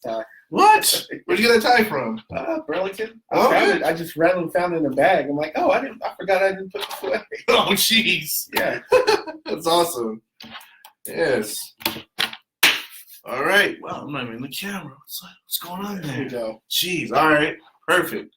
tie. What? Where'd you get that tie from? Burlington. Okay. I just randomly found it in a bag. I'm like, oh, I forgot I didn't put this away. Oh, jeez. Yeah. That's awesome. Yes. All right. Well, I'm not even in the camera. What's going on there? There you go. Jeez. All right. Perfect.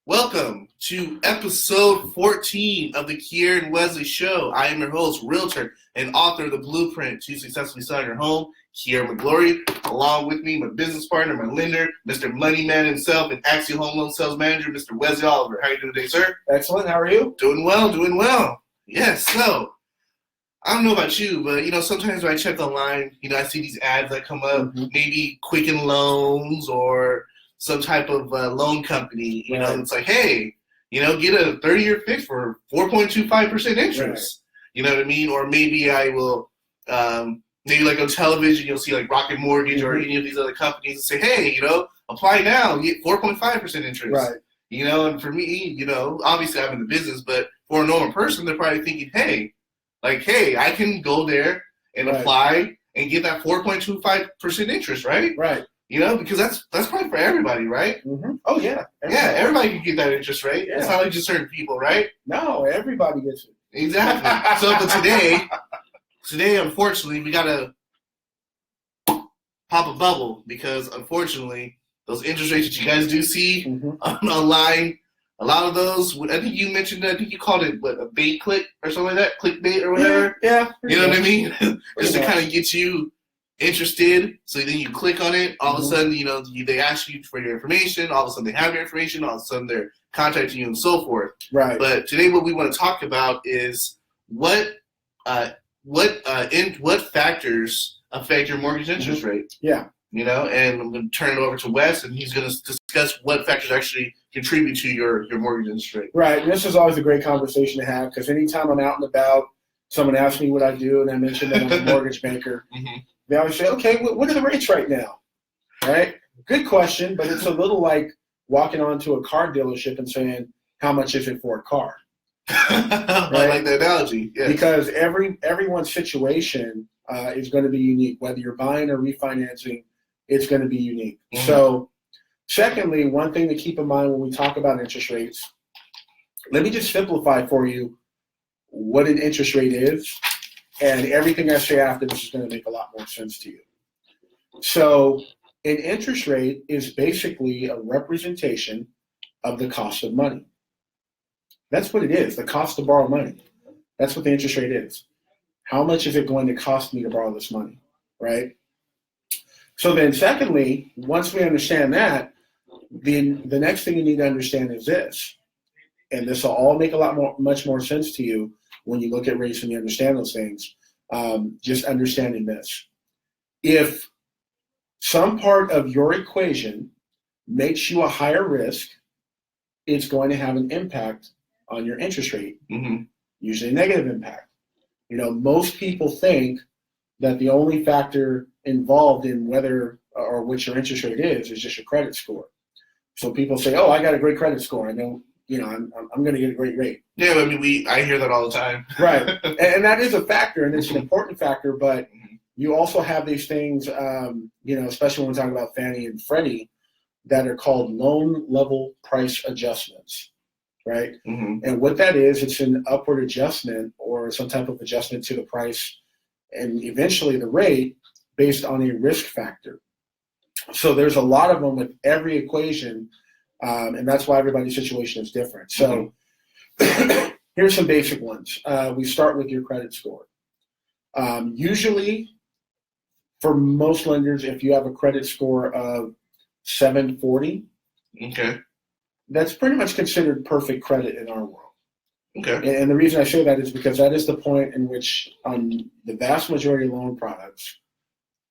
Welcome to episode 14 of the Qierre and Wesley Show. I am your host, realtor, and author of the blueprint to successfully selling your home, Qierre McGlory. Along with me, my business partner, my lender, Mr. Money Man himself, and Axia Home Loan Sales Manager, Mr. Wesley Oliver. How are you doing today, sir? Excellent. How are you? Doing well. Yes, so I don't know about you, but, sometimes when I check online, I see these ads that come up, maybe Quicken Loans or some type of loan company, Right. It's like, hey, get a 30-year fix for 4.25% interest. Right. You know what I mean? Or maybe I will, maybe like on television, you'll see like Rocket Mortgage or any of these other companies and say, hey, apply now, get 4.5% interest. Right. And for me, obviously I'm in the business, but for a normal person, they're probably thinking, hey, I can go there and apply and get that 4.25% interest, right? Right. Because that's probably for everybody, right? Mm-hmm. Oh, yeah. Everybody can get that interest, right? Yeah. It's not like just certain people, right? No, everybody gets it. Exactly. So, but today, unfortunately, we got to pop a bubble because, unfortunately, those interest rates that you guys do see online, a lot of those, I think you mentioned, I think you called it, a bait click or something like that? Clickbait or whatever? Yeah. You know what I mean? Just to kind of get you interested, so then you click on it, all of a sudden, they ask you for your information, all of a sudden they have your information, all of a sudden they're contacting you and so forth. Right. But today what we want to talk about is what factors affect your mortgage interest rate. Yeah. And I'm going to turn it over to Wes, and he's going to discuss what factors actually contribute to your mortgage interest rate. Right. And this is always a great conversation to have because anytime I'm out and about, someone asks me what I do, and I mention that I'm a mortgage banker. They always say, okay, what are the rates right now? Right? Good question, but it's a little like walking onto a car dealership and saying, how much is it for a car? I like the analogy. Yes. Because everyone's situation is going to be unique. Whether you're buying or refinancing, it's going to be unique. So, secondly, one thing to keep in mind when we talk about interest rates, let me just simplify for you what an interest rate is. And everything I say after this is going to make a lot more sense to you. So an interest rate is basically a representation of the cost of money. That's what it is, the cost to borrow money. That's what the interest rate is. How much is it going to cost me to borrow this money, right? So then secondly, once we understand that, then the next thing you need to understand is this. And this will all make much more sense to you when you look at rates and you understand those things. Just understanding this. If some part of your equation makes you a higher risk, it's going to have an impact on your interest rate, usually a negative impact. Most people think that the only factor involved in whether or which your interest rate is just your credit score. So people say, oh, I got a great credit score. I know, I'm going to get a great rate. Yeah, I hear that all the time. Right. And that is a factor, and it's an important factor, but you also have these things, especially when we're talking about Fannie and Freddie, that are called loan level price adjustments, right? And what that is, it's an upward adjustment or some type of adjustment to the price and eventually the rate based on a risk factor. So there's a lot of them with every equation, and that's why everybody's situation is different. So here's some basic ones. We start with your credit score. Usually, for most lenders, if you have a credit score of 740, that's pretty much considered perfect credit in our world. Okay. And the reason I say that is because that is the point in which on the vast majority of loan products,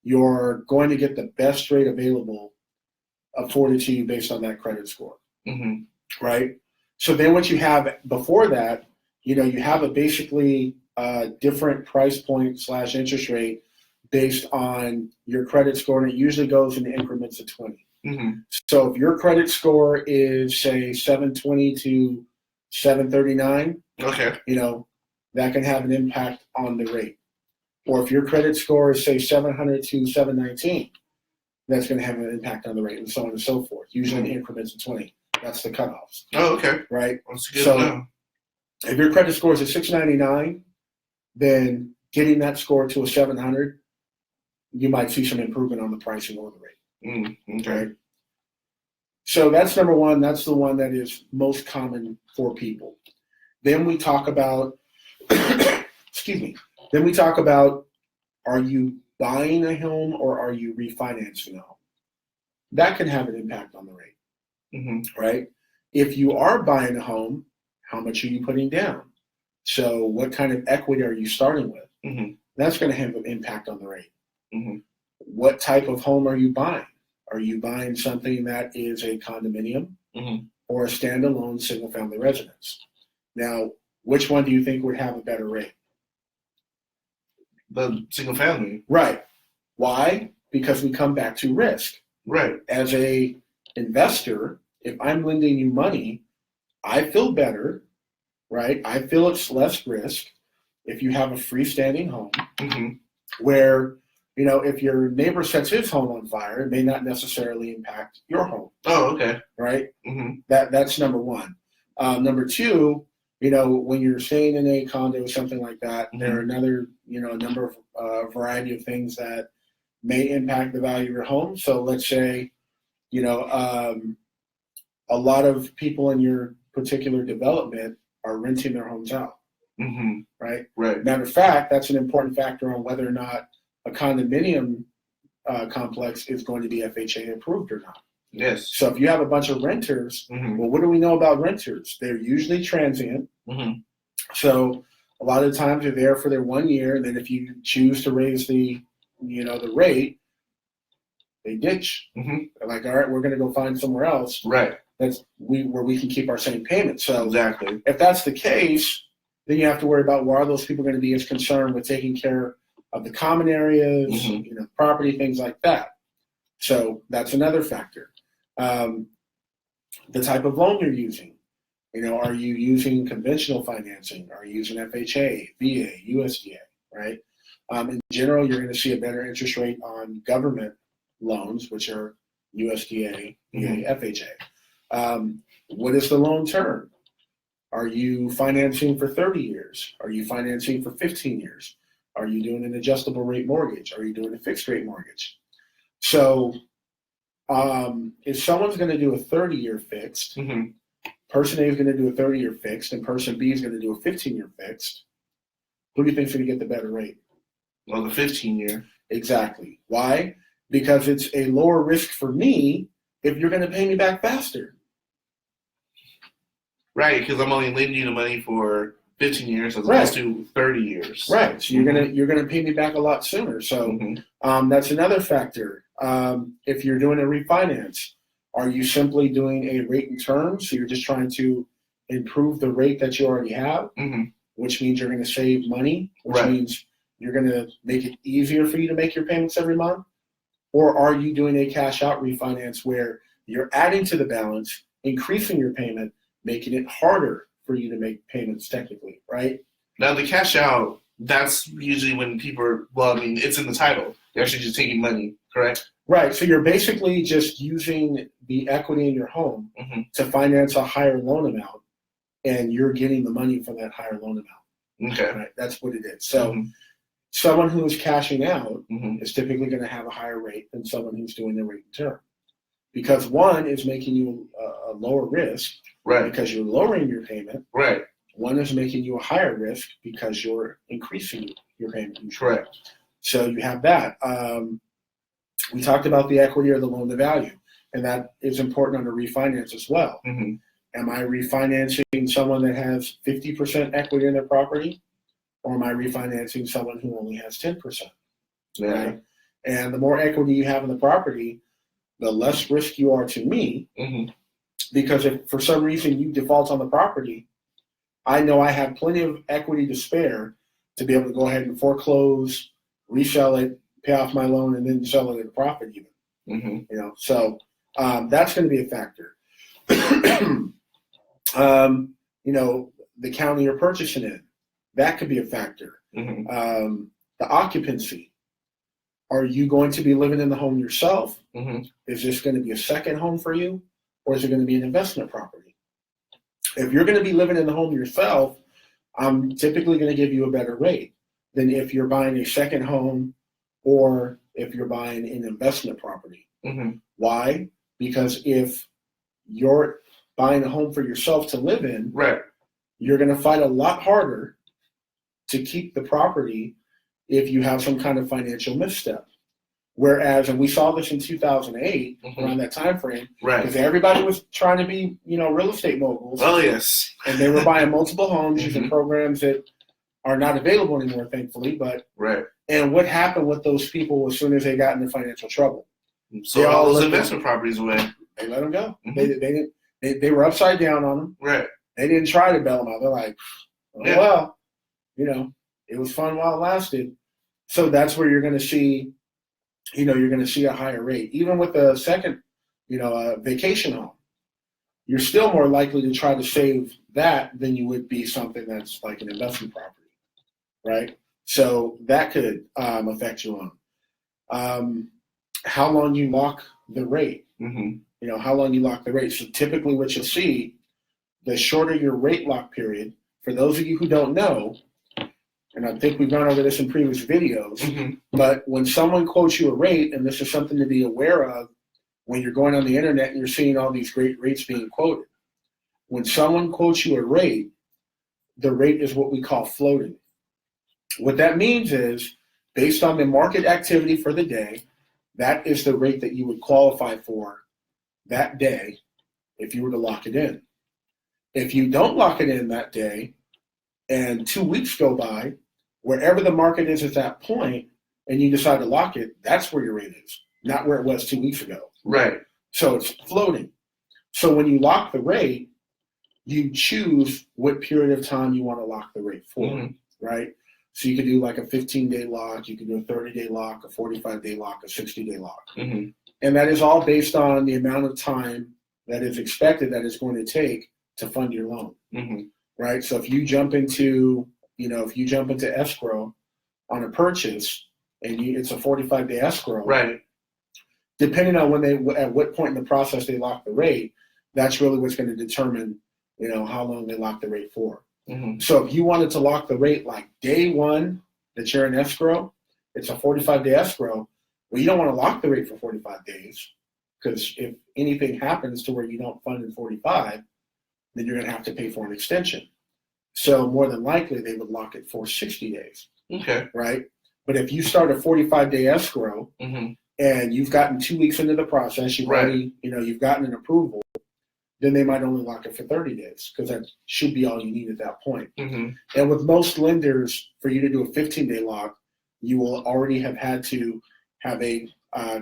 you're going to get the best rate available afforded to you based on that credit score, right? So then what you have before that, you have a basically different price point / interest rate based on your credit score, and it usually goes in increments of 20. So if your credit score is, say, 720 to 739, that can have an impact on the rate. Or if your credit score is, say, 700 to 719, that's going to have an impact on the rate, and so on and so forth. Usually in increments of 20. That's the cutoffs. Oh, okay. Right? That's good So to know. if your credit score is a 699, then getting that score to a 700, you might see some improvement on the pricing or the rate. Okay. Right? So that's number one. That's the one that is most common for people. Then we talk about, excuse me, then we talk about, are you buying a home or are you refinancing a home? That can have an impact on the rate, right? If you are buying a home, how much are you putting down? So what kind of equity are you starting with? That's going to have an impact on the rate. What type of home are you buying? Are you buying something that is a condominium or a standalone single-family residence? Now, which one do you think would have a better rate? The single family. Right. Why? Because we come back to risk. Right. As a investor, if I'm lending you money, I feel better, right? I feel it's less risk if you have a freestanding home where, you know, if your neighbor sets his home on fire, it may not necessarily impact your home. Oh, okay. Right? That's number one. Number two, you know, when you're staying in a condo or something like that, there are another, you know, a number of variety of things that may impact the value of your home. So let's say, you know, a lot of people in your particular development are renting their homes out. Right? Right. Matter of fact, that's an important factor on whether or not a condominium complex is going to be FHA approved or not. Yes. So if you have a bunch of renters, well, what do we know about renters? They're usually transient. So a lot of the times they're there for their 1 year, and then if you choose to raise the, you know, the rate, they ditch. They're like, all right, we're going to go find somewhere else. Right. Where we can keep our same payment. So exactly. If that's the case, then you have to worry about, where are those people going to be as concerned with taking care of the common areas, you know, property, things like that. So that's another factor. The type of loan you're using. You know, are you using conventional financing? Are you using FHA, VA, USDA, right? In general, you're going to see a better interest rate on government loans, which are USDA, VA, FHA. What is the loan term? Are you financing for 30 years? Are you financing for 15 years? Are you doing an adjustable rate mortgage? Are you doing a fixed rate mortgage? So if someone's going to do a 30-year fixed, person A is going to do a 30-year fixed, and person B is going to do a 15-year fixed, who do you think is going to get the better rate? Well, the 15-year. Exactly. Why? Because it's a lower risk for me if you're going to pay me back faster. Right, because I'm only lending you the money for 15 years as opposed to 30 years. Right. So you're gonna pay me back a lot sooner. So that's another factor. If you're doing a refinance, are you simply doing a rate and term? So you're just trying to improve the rate that you already have, which means you're going to save money, which means you're going to make it easier for you to make your payments every month? Or are you doing a cash out refinance where you're adding to the balance, increasing your payment, making it harder for you to make payments technically, right? Now, the cash out, that's usually when people are, well, I mean, it's in the title. They're actually just taking money, correct? Right. So you're basically just using the equity in your home to finance a higher loan amount, and you're getting the money from that higher loan amount. Okay. Right. That's what it is. So someone who is cashing out is typically going to have a higher rate than someone who's doing the rate and term. Because one is making you a lower risk because you're lowering your payment. Right. One is making you a higher risk because you're increasing your payment. Correct. So you have that. We talked about the equity or the loan to value, and that is important on a refinance as well. Am I refinancing someone that has 50% equity in their property, or am I refinancing someone who only has 10%? Right? And the more equity you have in the property, the less risk you are to me, because if for some reason you default on the property, I know I have plenty of equity to spare to be able to go ahead and foreclose, resell it, pay off my loan, and then sell it at a profit even. You know, so that's going to be a factor. You know, the county you're purchasing in, that could be a factor. The occupancy. Are you going to be living in the home yourself? Mm-hmm. Is this going to be a second home for you, or is it going to be an investment property? If you're going to be living in the home yourself, I'm typically going to give you a better rate than if you're buying a second home or if you're buying an investment property. Mm-hmm. Why? Because if you're buying a home for yourself to live in, Right. you're going to fight a lot harder to keep the property if you have some kind of financial misstep. Whereas, and we saw this in 2008, around that time frame, because everybody was trying to be, real estate moguls. Oh, yes. And they were buying multiple homes using programs that are not available anymore, thankfully. But and what happened with those people as soon as they got into financial trouble? So all those investment properties away. They let them go. They were upside down on them. Right. They didn't try to bail them out. They're like, well, it was fun while it lasted. So that's where you're going to see, you're going to see a higher rate. Even with a second, vacation home, you're still more likely to try to save that than you would be something that's like an investment property, right? So that could affect you on how long you lock the rate. How long you lock the rate. So typically what you'll see, the shorter your rate lock period, for those of you who don't know, and I think we've gone over this in previous videos, but when someone quotes you a rate, and this is something to be aware of when you're going on the internet and you're seeing all these great rates being quoted. When someone quotes you a rate, the rate is what we call floating. What that means is, based on the market activity for the day, that is the rate that you would qualify for that day if you were to lock it in. If you don't lock it in that day and 2 weeks go by, wherever the market is at that point, and you decide to lock it, that's where your rate is, not where it was 2 weeks ago. Right. So it's floating. So when you lock the rate, you choose what period of time you want to lock the rate for, right? So you could do like a 15-day lock, you could do a 30-day lock, a 45-day lock, a 60-day lock. And that is all based on the amount of time that is expected that it's going to take to fund your loan, right? So if you jump into, escrow on a purchase and it's a 45-day escrow, right? Depending on at what point in the process they lock the rate, that's really what's going to determine, how long they lock the rate for. So if you wanted to lock the rate like day one that you're in escrow, it's a 45-day escrow. Well, you don't want to lock the rate for 45 days because if anything happens to where you don't fund in 45, then you're going to have to pay for an extension. So more than likely, they would lock it for 60 days. Okay. Right? But if you start a 45-day escrow and you've gotten 2 weeks into the process, you've already, you've gotten an approval, then they might only lock it for 30 days because that should be all you need at that point. And with most lenders, for you to do a 15-day lock, you will already have had to have a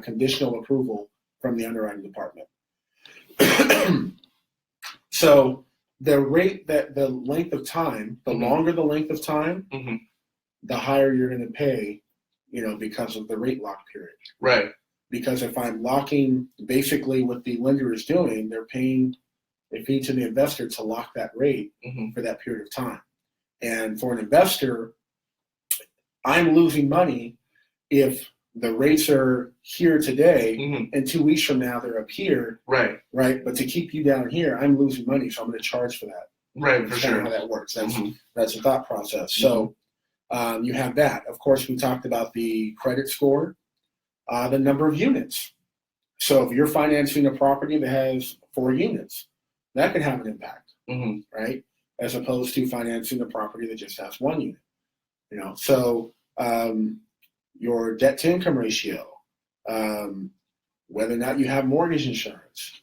conditional approval from the underwriting department. So the rate the length of time, the longer the length of time, the higher you're going to pay, because of the rate lock period. Right. Because if I'm locking, basically what the lender is doing, they're paying a fee to the investor to lock that rate for that period of time. And for an investor, I'm losing money if the rates are here today and 2 weeks from now they're up here. Right. But to keep you down here, I'm losing money, so I'm going to charge for that. Right, for sure. How that works. That's the thought process. So you have that. Of course, we talked about the credit score, the number of units. So if you're financing a property that has 4 units, that could have an impact, right? As opposed to financing a property that just has 1 unit. So your debt to income ratio, whether or not you have mortgage insurance.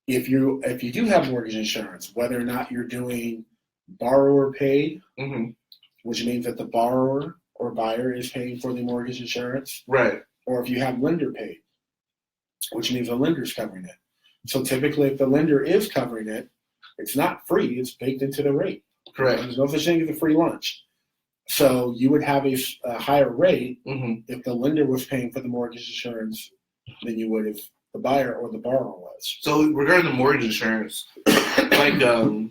If you do have mortgage insurance, whether or not you're doing borrower paid, which means that the borrower or buyer is paying for the mortgage insurance, right? Or if you have lender paid, which means the lender's covering it. So typically, if the lender is covering it, it's not free; it's baked into the rate. Correct. There's no such thing as a free lunch. So you would have a higher rate if the lender was paying for the mortgage insurance than you would if the buyer or the borrower was. So regarding the mortgage insurance, okay,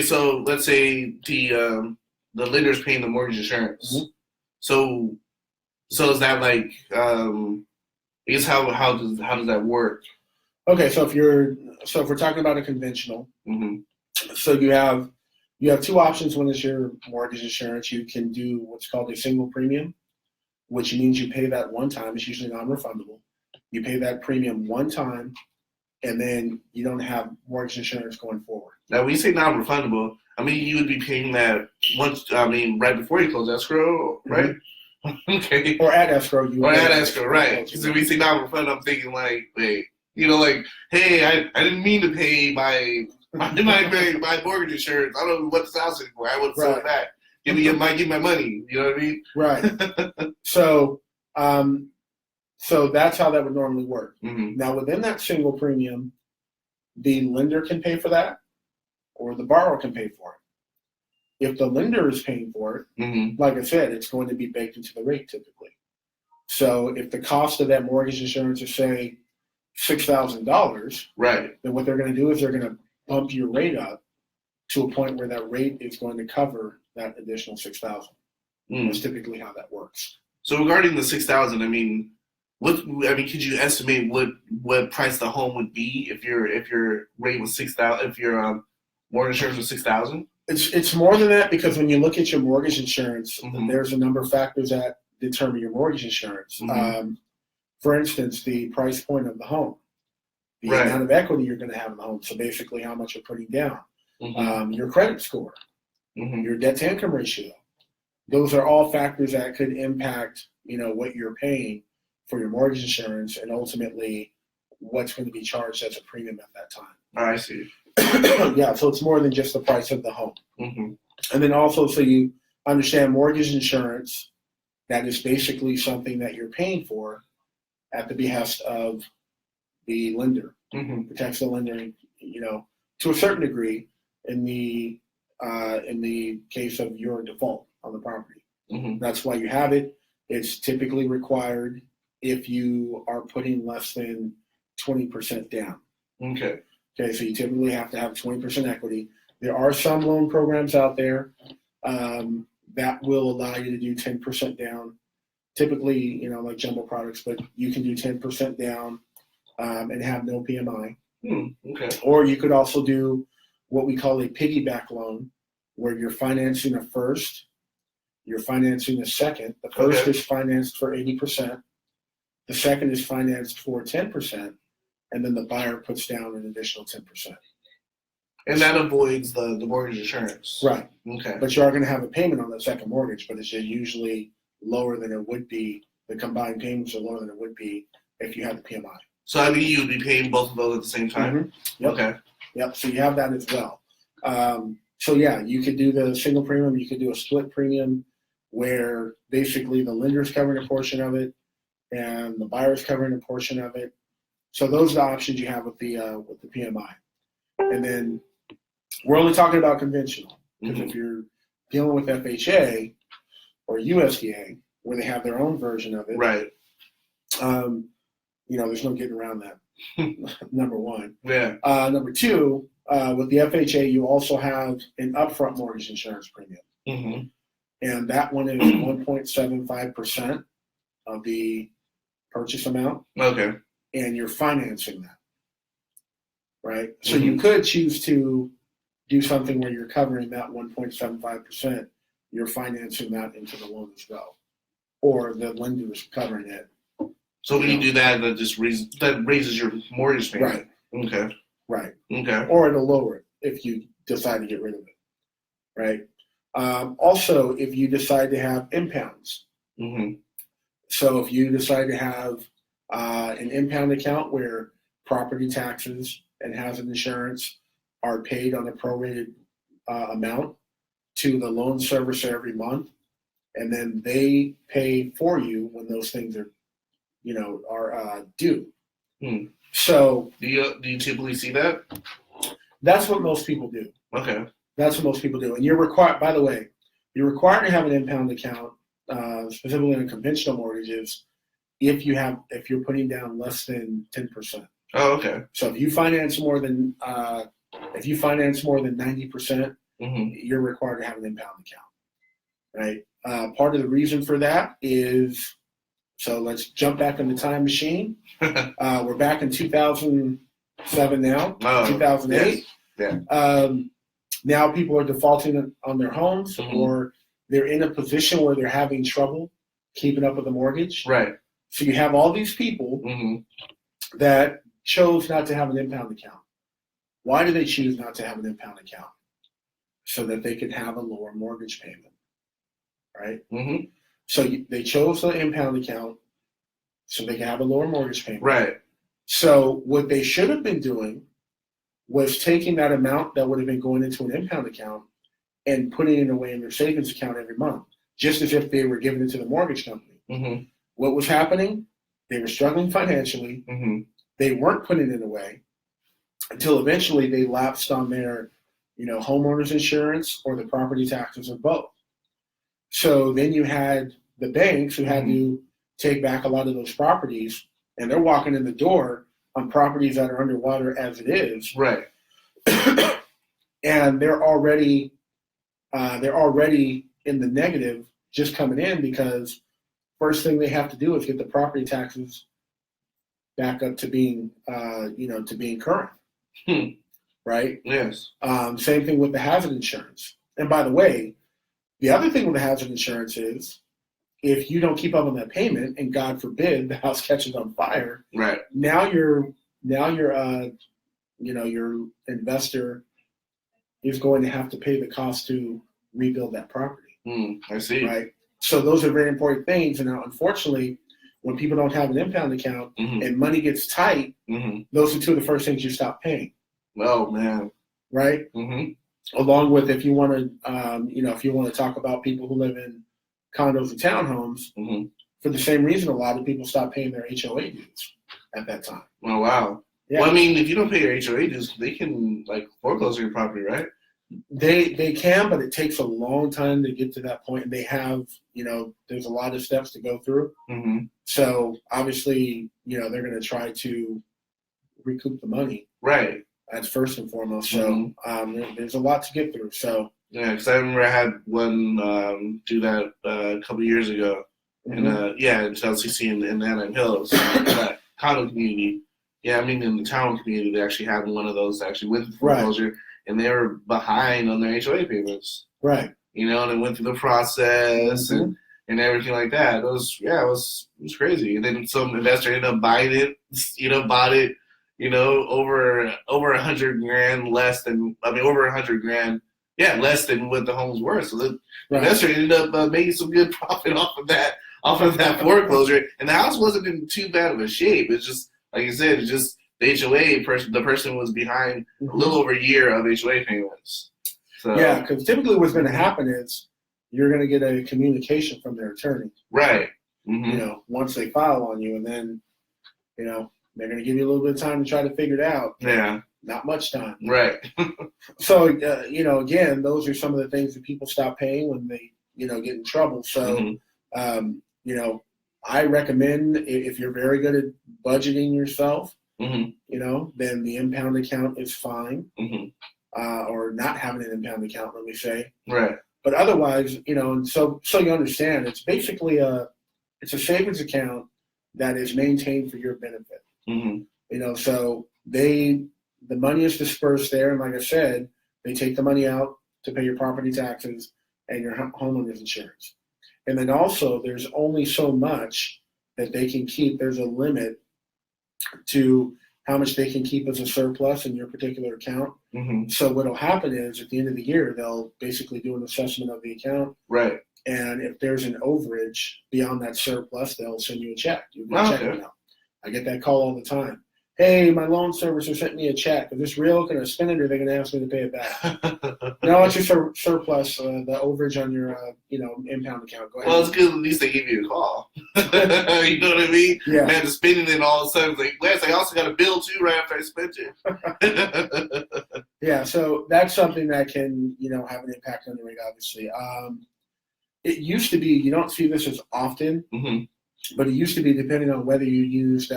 so let's say the lender's paying the mortgage insurance. So So is that like, I guess how does that work? Okay, so if we're talking about a conventional, so you have two options when it's your mortgage insurance. You can do what's called a single premium, which means you pay that one time. It's usually non-refundable. You pay that premium one time, and then you don't have mortgage insurance going forward. Now, when you say non-refundable, I mean you would be paying that once. I mean, right before you close escrow, right? Okay. Or at escrow, right? Because if we say non-refundable, I'm thinking like, wait, like, hey, I didn't mean to pay my mortgage insurance. I don't know what this house is for. I would sell it back. Give me my money. You know what I mean? Right. So that's how that would normally work. Now, within that single premium, the lender can pay for that, or the borrower can pay for it. If the lender is paying for it, like I said, it's going to be baked into the rate typically. So if the cost of that mortgage insurance is, say, $6,000, right, then what they're going to do is they're going to bump your rate up to a point where that rate is going to cover that additional $6,000. That's typically how that works. So regarding the $6,000, I mean, could you estimate what price the home would be if your rate was $6,000, if your mortgage insurance was $6,000? It's more than that, because when you look at your mortgage insurance, there's a number of factors that determine your mortgage insurance. For instance, the price point of the home, the amount of equity you're going to have in the home. So basically, how much you're putting down, your credit score, your debt to income ratio. Those are all factors that could impact, what you're paying for your mortgage insurance, and ultimately what's going to be charged as a premium at that time. Oh, I see. Yeah, so it's more than just the price of the home. And then also, so you understand mortgage insurance, that is basically something that you're paying for at the behest of the lender. Protects the lender, to a certain degree in the case of your default on the property. That's why you have it. It's typically required if you are putting less than 20% down. Okay, so you typically have to have 20% equity. There are some loan programs out there that will allow you to do 10% down. Typically, like jumbo products, but you can do 10% down and have no PMI. Okay. Or you could also do what we call a piggyback loan, where you're financing a first, you're financing a second. The first is financed for 80%. The second is financed for 10%, and then the buyer puts down an additional 10%. And that avoids the mortgage insurance. Right. Okay. But you are going to have a payment on that second mortgage, but it's usually lower than it would be. The combined payments are lower than it would be if you had the PMI. So I mean, you would be paying both of those at the same time? Yep. Okay. Yep, so you have that as well. So yeah, you could do the single premium, you could do a split premium, where basically the lender's covering a portion of it and the buyer's covering a portion of it. So those are the options you have with the PMI. And then we're only talking about conventional, because if you're dealing with FHA or USDA, where they have their own version of it, right? There's no getting around that. Number one. Yeah. Number two, with the FHA, you also have an upfront mortgage insurance premium, and that one is 1.75% of the purchase amount. Okay. And you're financing that, right? So you could choose to do something where you're covering that 1.75%. You're financing that into the loan as well, or the lender is covering it. So when you do that, that raises your mortgage payment. Right. Okay. Right. Okay. Or it'll lower it if you decide to get rid of it. Right. Also, if you decide to have impounds. So if you decide to have an impound account where property taxes and hazard insurance are paid on a prorated amount to the loan servicer every month, and then they pay for you when those things are due. So do you typically see that? That's what most people do. Okay. That's what most people do. And you're required, by the way, you're required to have an impound account, specifically in conventional mortgages, if you're putting down less than 10%. Oh, okay. So if you finance more than 90%, you're required to have an impound account. Right. Part of the reason for that is So let's jump back in the time machine. We're back in 2007 now, 2008. Yes. Yeah. Now people are defaulting on their homes, or they're in a position where they're having trouble keeping up with the mortgage. Right. So you have all these people that chose not to have an impound account. Why do they choose not to have an impound account? So that they could have a lower mortgage payment, right? So they chose the impound account so they can have a lower mortgage payment. Right. So what they should have been doing was taking that amount that would have been going into an impound account and putting it away in their savings account every month, just as if they were giving it to the mortgage company. What was happening? They were struggling financially. They weren't putting it away until eventually they lapsed on their, homeowners insurance or the property taxes or both. So then you had the banks who had to take back a lot of those properties, and they're walking in the door on properties that are underwater as it is. Right. And they're already in the negative just coming in, because first thing they have to do is get the property taxes back up to being current. Right? Yes. Same thing with the hazard insurance. And by the way, the other thing with the hazard insurance is if you don't keep up on that payment, and God forbid the house catches on fire, right? Now your investor is going to have to pay the cost to rebuild that property. I see. Right. So those are very important things. And now, unfortunately, when people don't have an impound account and money gets tight, those are two of the first things you stop paying. Oh man. Right. Along with, if you want to talk about people who live in condos and townhomes, for the same reason, a lot of people stop paying their HOA dues at that time. Oh wow. Yeah. Well, I mean, if you don't pay your HOA dues, they can foreclose on your property, right? They can, but it takes a long time to get to that point, and they have, there's a lot of steps to go through. So obviously, they're going to try to recoup the money. Right. That's first and foremost. So there's a lot to get through. So yeah, because I remember I had one do that a couple years ago, in LCC in Anaheim Hills, that condo community. Yeah, I mean in the town community, they actually had one of those that actually went through foreclosure, and they were behind on their HOA payments. Right. And they went through the process and everything like that. It was crazy. And then some investor ended up buying it. Bought it. Over $100,000 less than, over $100,000, less than what the home's worth. So the investor ended up making some good profit off of that foreclosure. And the house wasn't in too bad of a shape. It's just, like you said, it's just the HOA person. The person was behind a little over a year of HOA payments. So, yeah, because typically what's going to happen is you're going to get a communication from their attorney. Right. Once they file on you, and then, they're going to give you a little bit of time to try to figure it out. Yeah. Not much time. Right. So, again, those are some of the things that people stop paying when they, get in trouble. So, I recommend, if you're very good at budgeting yourself, then the impound account is fine. Or not having an impound account, let me say. Right. But otherwise, so you understand, it's basically it's a savings account that is maintained for your benefit. So the money is dispersed there, and like I said, they take the money out to pay your property taxes and your homeowner's insurance. And then also, there's only so much that they can keep. There's a limit to how much they can keep as a surplus in your particular account. So what'll happen is, at the end of the year, they'll basically do an assessment of the account. Right. And if there's an overage beyond that surplus, they'll send you a check. You get a check amount. I get that call all the time. Hey, my loan servicer sent me a check. Is this real? Can I spend it, or are they going to ask me to pay it back? No, it's your surplus, the overage on your, impound account. Go ahead. Well, it's good. At least they give you a call. You know what I mean? Yeah. Man, just spending it all of a sudden, it's like, Wes, I also got a bill too right after I spent it. Yeah, so that's something that can, have an impact on the rate, obviously. It used to be, you don't see this as often, but it used to be, depending on whether you used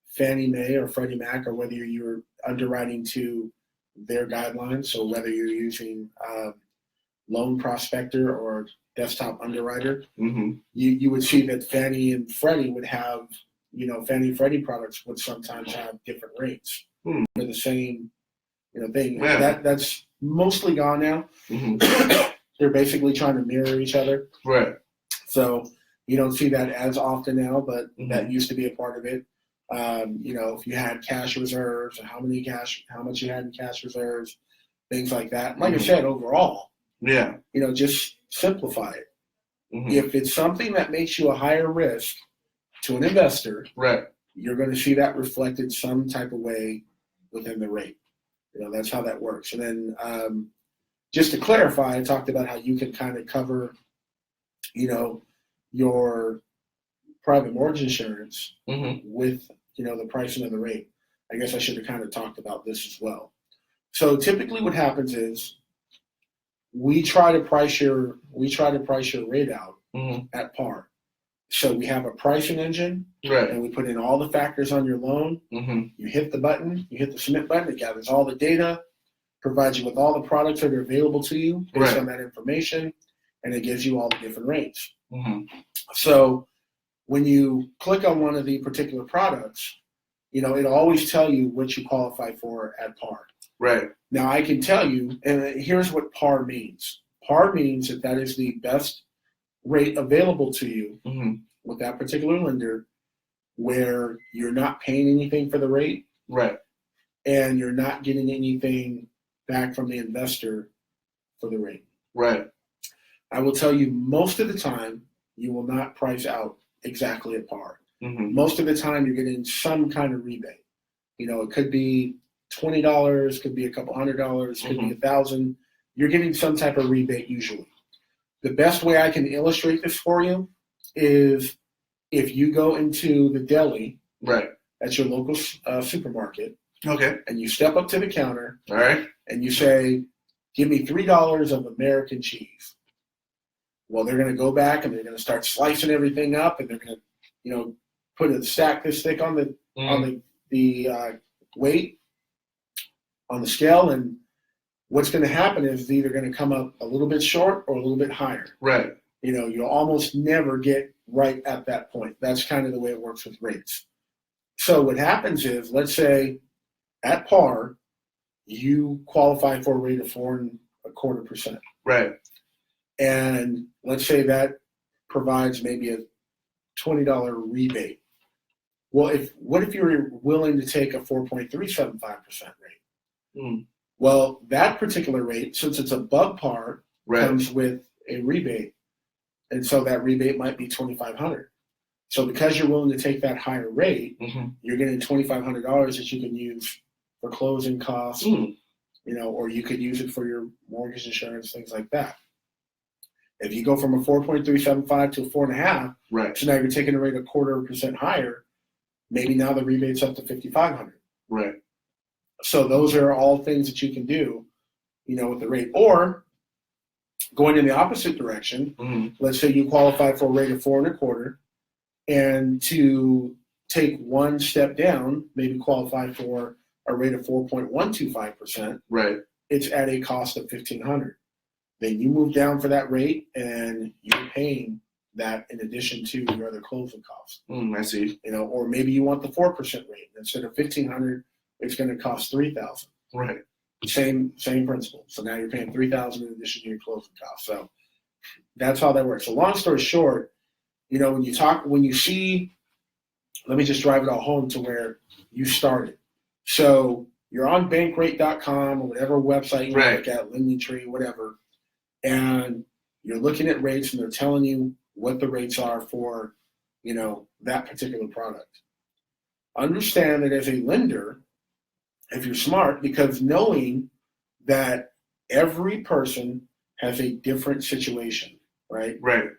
Fannie Mae or Freddie Mac, or whether you were underwriting to their guidelines, so whether you're using loan prospector or desktop underwriter, Mm-hmm. you would see that Fannie and Freddie would have, Fannie and Freddie products would sometimes have different rates Hmm. for the same, thing. Yeah. That's mostly gone now. Mm-hmm. They're basically trying to mirror each other. Right. So you don't see that as often now, but Mm-hmm. that used to be a part of it. If you had cash reserves, how much you had in cash reserves, things like that. Like I said, overall, Yeah. just simplify it. Mm-hmm. If it's something that makes you a higher risk to an investor, Right. you're going to see that reflected some type of way within the rate. That's how that works. And then just to clarify, I talked about how you can kind of cover, your private mortgage insurance Mm-hmm. with, the pricing of the rate. I guess I should have kind of talked about this as well. So typically what happens is we try to price your rate out Mm-hmm. at par. So we have a pricing engine, Right. and we put in all the factors on your loan. Mm-hmm. You hit the submit button, it gathers all the data, provides you with all the products that are available to you based Right. on that information, and it gives you all the different rates. Mm-hmm. So when you click on one of the particular products, it'll always tell you what you qualify for at par. Right. Now I can tell you, and here's what par means. Par means that is the best rate available to you Mm-hmm. with that particular lender, where you're not paying anything for the rate, Right. and you're not getting anything back from the investor for the rate. Right. I will tell you, most of the time, you will not price out exactly at par. Mm-hmm. Most of the time, you're getting some kind of rebate. It could be $20, could be a couple $100, could be $1,000. You're getting some type of rebate usually. The best way I can illustrate this for you is if you go into the deli Right. at your local supermarket, Okay. and you step up to the counter, All right. and you say, "Give me $3 of American cheese." Well, they're going to go back and they're going to start slicing everything up, and they're going to, put a stack this thick on the weight on the scale, and what's going to happen is it's either going to come up a little bit short or a little bit higher. Right. You'll almost never get right at that point. That's kind of the way it works with rates. So what happens is, let's say at par, you qualify for a rate of 4.25%. Right. And let's say that provides maybe a $20 rebate. Well, what if you're willing to take a 4.375% rate? Mm. Well, that particular rate, since it's above par, Right. comes with a rebate. And so that rebate might be $2,500. So because you're willing to take that higher rate, Mm-hmm. you're getting $2,500 that you can use for closing costs, or you could use it for your mortgage insurance, things like that. If you go from a 4.375 to a 4.5, Right. so now you're taking a rate 0.25% higher, maybe now the rebate's up to $5,500. Right. So those are all things that you can do, with the rate. Or going in the opposite direction, Mm-hmm. let's say you qualify for a rate of 4.25, and to take one step down, maybe qualify for a rate of 4.125%, Right. it's at a cost of $1,500. Then you move down for that rate, and you're paying that in addition to your other closing costs. I see. Or maybe you want the 4% rate. Instead of $1,500, it's going to cost $3,000. Right. Same principle. So now you're paying $3,000 in addition to your closing costs. So that's how that works. So long story short, when you see, let me just drive it all home to where you started. So you're on bankrate.com or whatever website you Right. look at, LendingTree, whatever, and you're looking at rates, and they're telling you what the rates are for, that particular product. Understand that as a lender, if you're smart, because knowing that every person has a different situation, right? Right.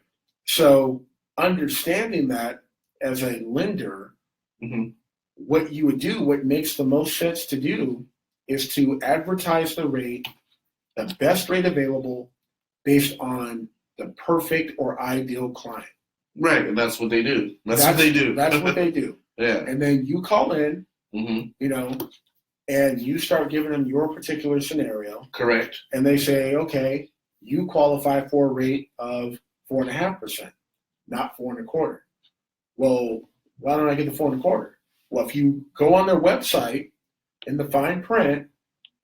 So understanding that as a lender, Mm-hmm. what you would do, what makes the most sense to do, is to advertise the rate, the best rate available, based on the perfect or ideal client. Right. And that's what they do. That's what they do. That's what they do. Yeah. And then you call in, Mm-hmm. And you start giving them your particular scenario. Correct. And they say, okay, you qualify for a rate of 4.5%, not 4.25%. Well, why don't I get the 4.25%? Well, if you go on their website in the fine print,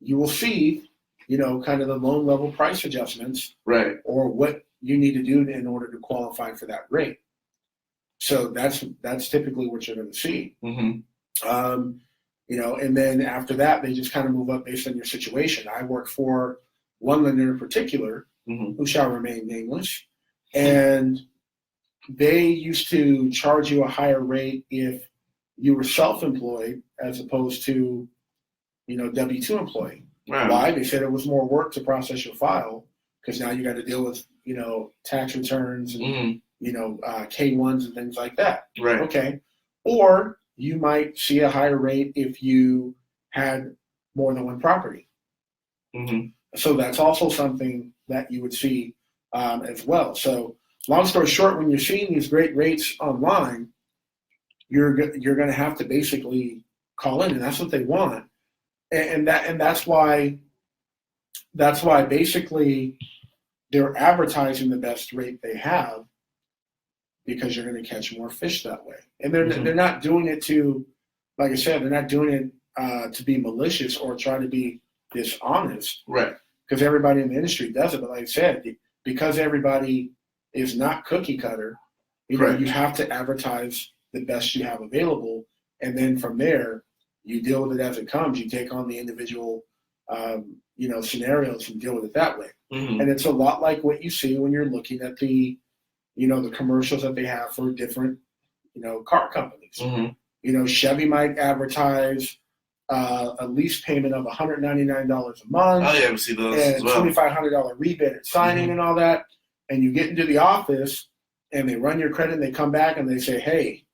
you will see, kind of the loan level price adjustments, right, or what you need to do in order to qualify for that rate. So that's typically what you're going to see. And then after that, they just kind of move up based on your situation. I work for one lender in particular, who shall remain nameless, and they used to charge you a higher rate if you were self-employed as opposed to, W-2 employee. Right. Why? They said it was more work to process your file because now you got to deal with, tax returns and, K-1s and things like that. Right. Okay. Or you might see a higher rate if you had more than one property. So that's also something that you would see as well. So long story short, when you're seeing these great rates online, you're going to have to basically call in, and that's what they want. And that's why basically they're advertising the best rate they have, because you're going to catch more fish that way. And they're not doing it to, like I said, they're not doing it to be malicious or try to be dishonest. Right. Because everybody in the industry does it. But like I said, because everybody is not cookie cutter, you have to advertise the best you have available. And then from there, you deal with it as it comes. You take on the individual, scenarios and deal with it that way. And it's a lot like what you see when you're looking at the commercials that they have for different, car companies. Chevy might advertise a lease payment of $199 a month. Oh yeah, we see those and as well. $2,500 rebate at signing and all that. And you get into the office and they run your credit and they come back and they say, hey,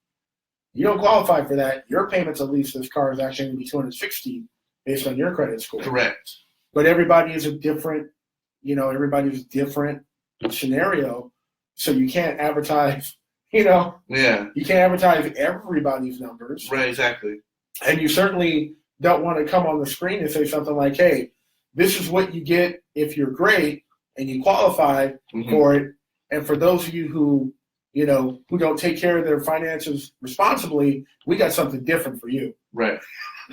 you don't qualify for that. Your payments, at least this car, is actually going to be $260 based on your credit score. Correct. But everybody is a different, everybody's different scenario. So you can't advertise, Yeah. You can't advertise everybody's numbers. Right, exactly. And you certainly don't want to come on the screen and say something like, hey, this is what you get if you're great and you qualify for it. And for those of you who don't take care of their finances responsibly, we got something different for you. Right.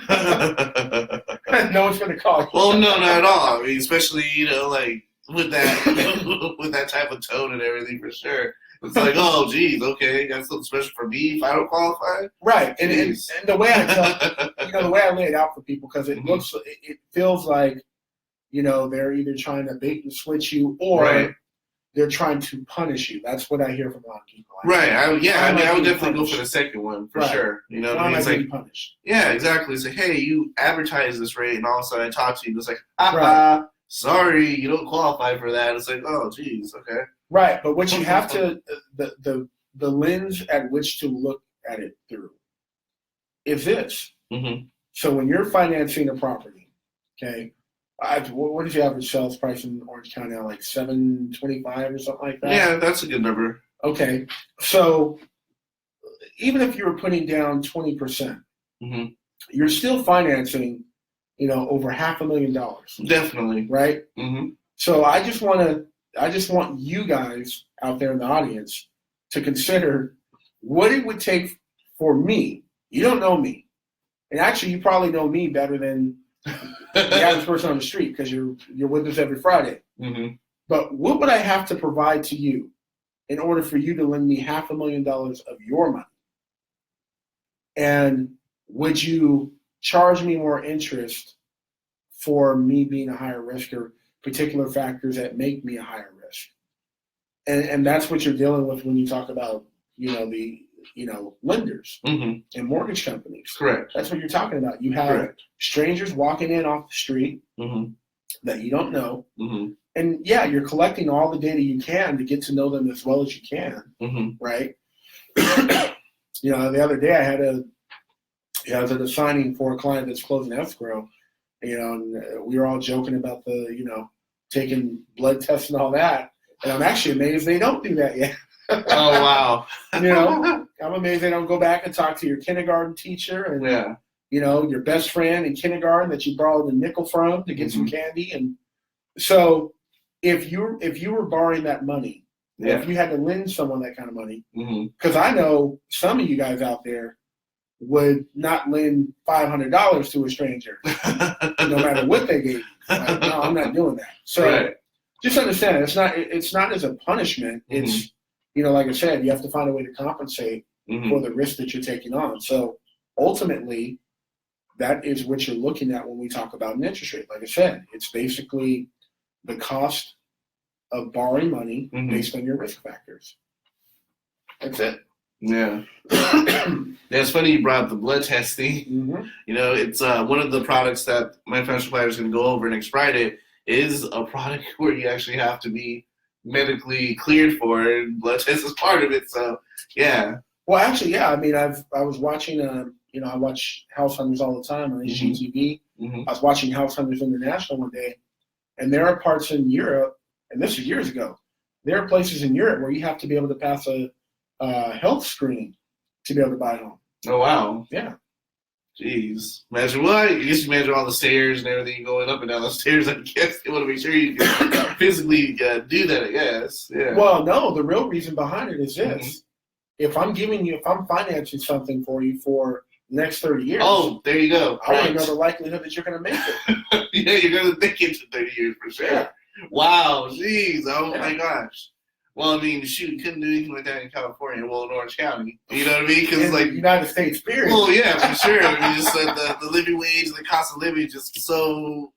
No one's going to call you. Well, no, not at all. I mean, especially, like with that with that type of tone and everything, for sure. It's like, oh, geez, okay, got something special for me if I don't qualify. Right, and the way I tell, the way I lay it out for people, because it feels like, they're either trying to bait and switch you or they're trying to punish you. That's what I hear from a lot of people. Right. I would definitely go for the second one for sure. You know what I mean? It's like, punished. Yeah, exactly. It's like, hey, you advertise this rate, and all of a sudden I talk to you, and it's like, sorry, you don't qualify for that. It's like, oh, geez, okay. Right, but what you have to, the lens at which to look at it through is this. So when you're financing a property, okay, what is the average sales price in Orange County now, like $725 or something like that? Yeah, that's a good number. Okay, so even if you were putting down 20%, you're still financing, over $500,000. Definitely. Right? So I just want you guys out there in the audience to consider what it would take for me. You don't know me. And actually, you probably know me better than the average person on the street, because you're with us every Friday. But what would I have to provide to you in order for you to lend me $500,000 of your money? And would you charge me more interest for me being a higher risk, or particular factors that make me a higher risk? And that's what you're dealing with when you talk about, the lenders and mortgage companies. Correct. That's what you're talking about. You have strangers walking in off the street that you don't know. And yeah, you're collecting all the data you can to get to know them as well as you can. Right. The other day I was at a signing for a client that's closing escrow, and we were all joking about the, taking blood tests and all that. And I'm actually amazed they don't do that yet. Oh, wow. I'm amazed they don't go back and talk to your kindergarten teacher and, your best friend in kindergarten that you borrowed a nickel from to get some candy. And so if you were borrowing that money, or if you had to lend someone that kind of money, because I know some of you guys out there would not lend $500 to a stranger, no matter what they gave you. Like, no, I'm not doing that. So just understand, it's not as a punishment. It's, like I said, you have to find a way to compensate for the risk that you're taking on. So ultimately, that is what you're looking at when we talk about an interest rate. Like I said, it's basically the cost of borrowing money based on your risk factors. That's it. Yeah. It's funny you brought up the blood testing. It's one of the products that my financial planner is going to go over next Friday is a product where you actually have to be medically cleared for it, and blood test is part of it. So, yeah. Well, actually, yeah. I mean, I was watching, I watch House Hunters all the time on HGTV. I was watching House Hunters International one day, and there are parts in Europe, and this was years ago, there are places in Europe where you have to be able to pass a health screening to be able to buy a home. Oh, wow. Yeah. Jeez. Imagine what? You just imagine all the stairs and everything going up and down the stairs. I guess they want to make sure you can physically do that, I guess. Yeah. Well, no, the real reason behind it is this. If I'm financing something for you for the next 30 years. Oh, there you go. I want to know the likelihood that you're going to make it. Yeah, you're going to make it to 30 years for sure. Yeah. Wow. Jeez. Oh, my gosh. Well, I mean, shoot, you couldn't do anything like that in California, in Orange County. You know what I mean? Because like United States, period. Well, yeah, for sure. I mean, just the living wage and the cost of living is just so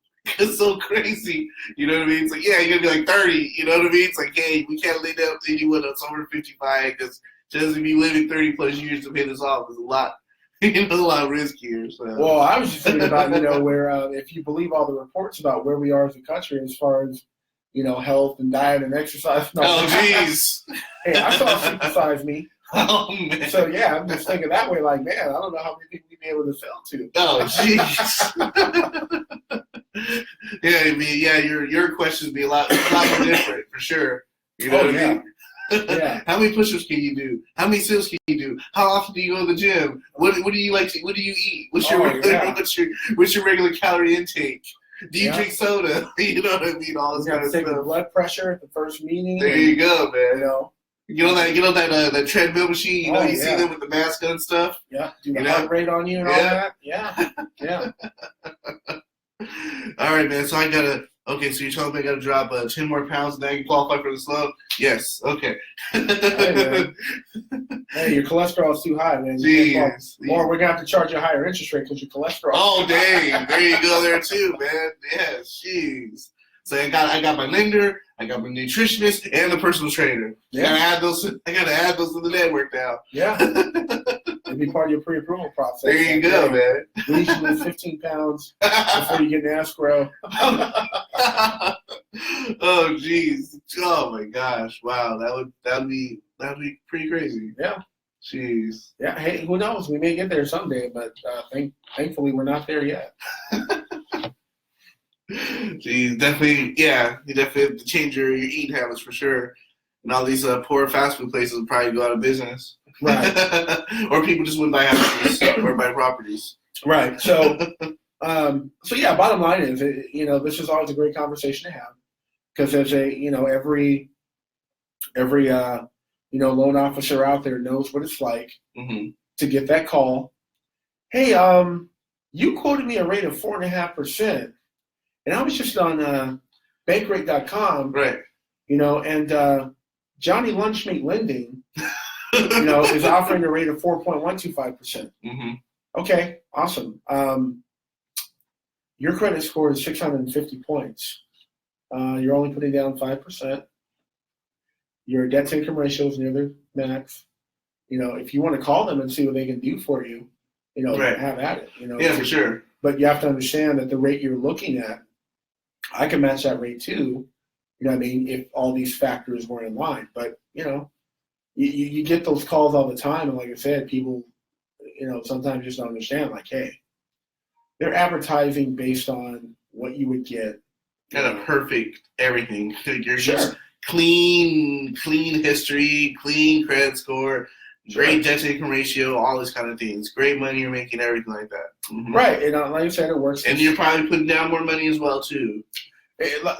crazy. You know what I mean? It's like, yeah, you're gonna be like 30. You know what I mean? It's like, hey, we can't lay down to anyone that's over 55 because just to be living 30 plus years to pay this off is a lot. A lot riskier. So. Well, I was just thinking about where if you believe all the reports about where we are as a country as far as health and diet and exercise. No, oh, jeez. Hey, I saw Supersize Me. Oh, man. So, yeah, I'm just thinking that way, like, man, I don't know how many people we'd be able to sell to. Oh, jeez. Yeah, I mean, yeah, your questions be a lot more different, for sure. You know what I mean? Yeah. How many push-ups can you do? How many sit-ups can you do? How often do you go to the gym? What do you like? What do you eat? What's your regular calorie intake? Do you drink soda? You know what I mean? All this kind of stuff. The blood pressure at the first meeting. There you go, man. You know that treadmill machine. You see them with the mask on and stuff. Yeah. Do the heart rate on you and all that. Yeah. Yeah. All right, man. So I gotta. Okay, so you're telling me I gotta drop 10 more pounds and then I can qualify for the slow? Yes. Okay. Hey, man. Hey, your cholesterol's too high, man. Jeez. Or we're gonna have to charge you a higher interest rate because your cholesterol. Oh, dang! There you go, there too, man. Yes, jeez. So I got my lender, I got my nutritionist, and the personal trainer. Yeah. I gotta add those to the network now. Yeah. It'd be part of your pre-approval process. There you go, man. We need you to lose 15 pounds before you get an escrow. Oh, jeez. Oh my gosh. Wow. That'd be pretty crazy. Yeah. Jeez. Yeah. Hey, who knows? We may get there someday, but thankfully we're not there yet. Jeez, definitely. Yeah, you definitely have to change your eating habits for sure. And all these poor fast food places will probably go out of business. Right. Or people just wouldn't buy houses or buy properties. Right. So, yeah. Bottom line is, this is always a great conversation to have because there's every loan officer out there knows what it's like to get that call. Hey, you quoted me a rate of 4.5%, and I was just on bankrate.com, right? And Johnny Lunchmeat Lending, is offering a rate of 4.125%. Okay, awesome. Your credit score is 650 points. You're only putting down 5%. Your debt-to-income ratio is near the max. If you want to call them and see what they can do for you, right. Have at it. Yeah, for sure. But you have to understand that the rate you're looking at, I can match that rate too. If all these factors were in line. But, you get those calls all the time. And like I said, people, sometimes just don't understand, like, hey, they're advertising based on what you would get. And a perfect everything. You're just clean history, clean credit score, great debt-to-income ratio, all this kind of things. Great money you're making, everything like that. Right. And like I said, it works. And you're probably putting down more money as well, too.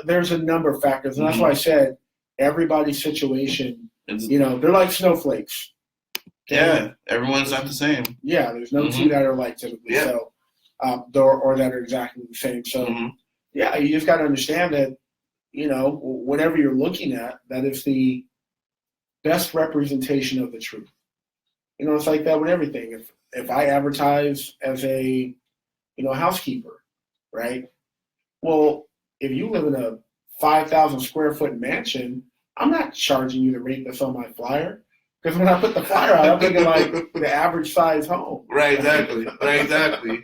There's a number of factors, and that's why I said everybody's situation. They're like snowflakes. Yeah, everyone's not the same. Yeah, there's no two that are like typically. Yeah. So, or that are exactly the same. So, yeah, you just got to understand that, whatever you're looking at, that is the best representation of the truth. It's like that with everything. If I advertise as a, housekeeper, right? Well, if you live in a 5,000 square foot mansion, I'm not charging you the rate that's on my flyer. Because when I put the flyer out, I'm thinking like the average size home. Right, exactly.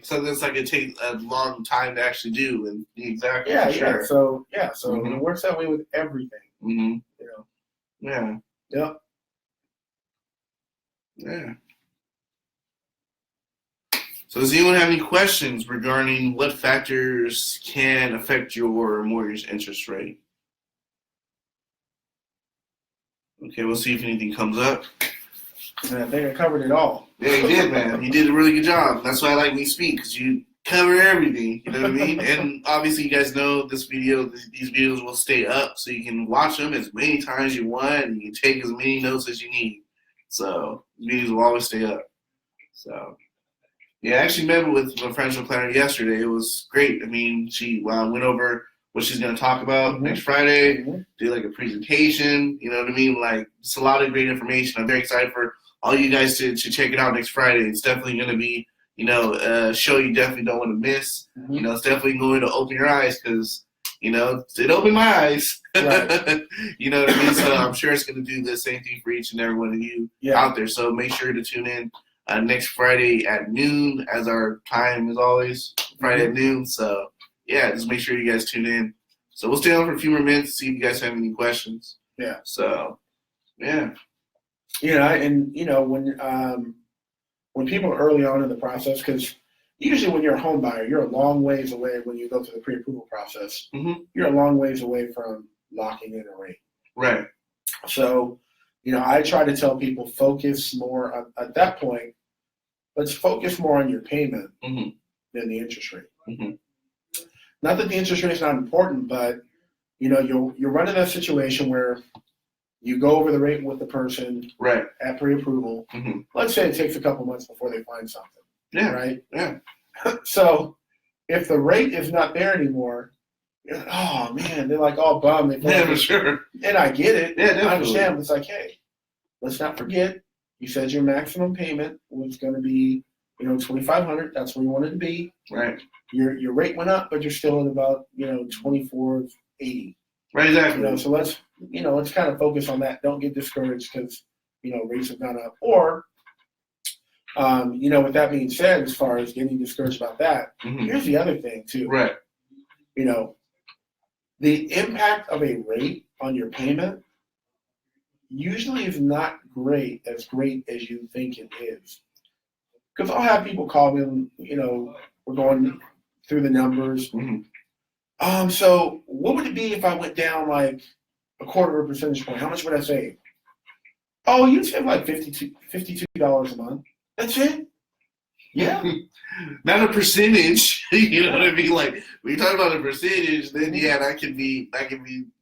So it's like it takes a long time to actually do, and exactly. Yeah, sure. So it works that way with everything. Yeah. Yep. Yeah. So does anyone have any questions regarding what factors can affect your mortgage interest rate? Okay, we'll see if anything comes up. And I think I covered it all. Yeah, you did, man. You did a really good job. That's why I like when you speak, because you cover everything. You know what I mean? And obviously, you guys know these videos will stay up, so you can watch them as many times as you want, and you can take as many notes as you need. So these videos will always stay up. So yeah, I actually met with a financial planner yesterday. It was great. I mean, she went over what she's going to talk about next Friday, do like a presentation, you know what I mean? Like, it's a lot of great information. I'm very excited for all you guys to check it out next Friday. It's definitely going to be, a show you definitely don't want to miss. It's definitely going to open your eyes because, it opened my eyes. Right. You know what I mean? So I'm sure it's going to do the same thing for each and every one of you out there. So make sure to tune in next Friday at noon, as our time is always Friday at noon. So yeah, just make sure you guys tune in. So we'll stay on for a few more minutes to see if you guys have any questions. Yeah. So, yeah. And when people are early on in the process, because usually when you're a home buyer, you're a long ways away when you go through the pre-approval process. You're a long ways away from locking in a rate. Right. So, I try to tell people focus more at that point. Let's focus more on your payment than the interest rate. Not that the interest rate is not important, but you're running that situation where you go over the rate with the person at pre-approval. Let's say it takes a couple months before they find something. Yeah. Right. Yeah. So if the rate is not there anymore, you're like, oh man, they're like all bummed. Yeah, for sure. And I get it. Yeah, definitely. I understand. But it's like, hey, let's not forget. You said your maximum payment was going to be, $2,500. That's where you wanted to be. Right. Your rate went up, but you're still at about, $2,480. Right, exactly. So let's kind of focus on that. Don't get discouraged because, rates have gone up. Or, with that being said, as far as getting discouraged about that, here's the other thing too. Right. The impact of a rate on your payment usually is not as great as you think it is. Because I'll have people call me, we're going through the numbers. So what would it be if I went down like a quarter of a percentage point? How much would I save? Oh, you'd save like $52 a month. That's it? Yeah. Not a percentage. You know what I mean? Like, when you talk about a percentage, then that can be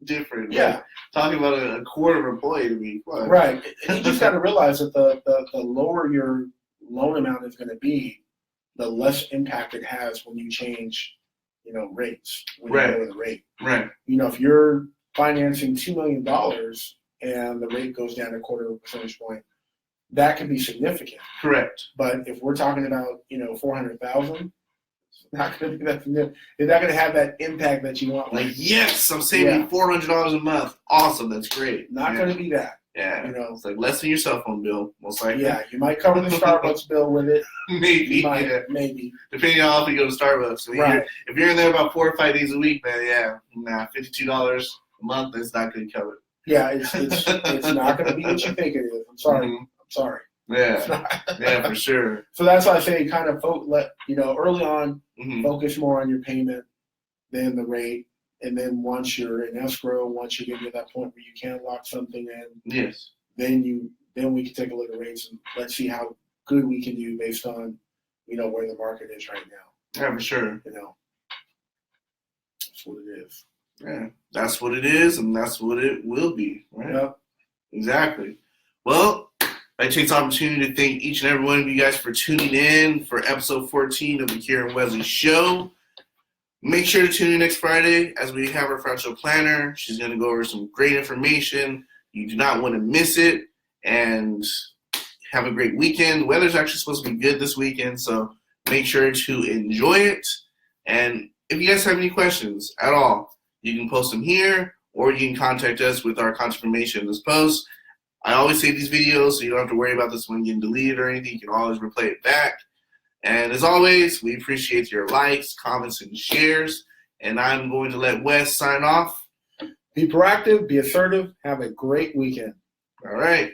different. Yeah. Like, talking about a quarter of employee to me. What? Right. And you just got to realize that the lower your loan amount is going to be, the less impact it has when you change, rates. When you go to the rate. Right. If you're financing $2 million and the rate goes down a quarter of a percentage point, that can be significant. Correct. But if we're talking about, $400,000, it's not going to be that significant. You're not going to have that impact that you want. Like, yes, I'm saving $400 a month. Awesome, that's great. Not going to be that. Yeah. It's like less than your cell phone bill, most likely. Yeah, you might cover the Starbucks bill with it. Maybe. Maybe. Depending on how often you go to Starbucks. I mean, if you're in there about 4 or 5 days a week, man, $52 a month is not going to cover it. Yeah, it's not going to be what you think it is. I'm sorry. I'm sorry. Yeah. Yeah, for sure. So that's why I say kind of early on, focus more on your payment than the rate. And then once you're in escrow, once you get to that point where you can lock something in, then we can take a look at rates and let's see how good we can do based on, where the market is right now. Yeah, for sure. That's what it is. Yeah, that's what it is, and that's what it will be, right? Yep. Exactly. Well, I take this opportunity to thank each and every one of you guys for tuning in for episode 14 of the Qierre and Wesley Show. Make sure to tune in next Friday as we have our financial planner. She's going to go over some great information. You do not want to miss it. And have a great weekend. The weather's actually supposed to be good this weekend, so make sure to enjoy it. And if you guys have any questions at all, you can post them here, or you can contact us with our contact information in this post. I always save these videos, so you don't have to worry about this one getting deleted or anything. You can always replay it back. And as always, we appreciate your likes, comments, and shares. And I'm going to let Wes sign off. Be proactive, be assertive, have a great weekend. All right.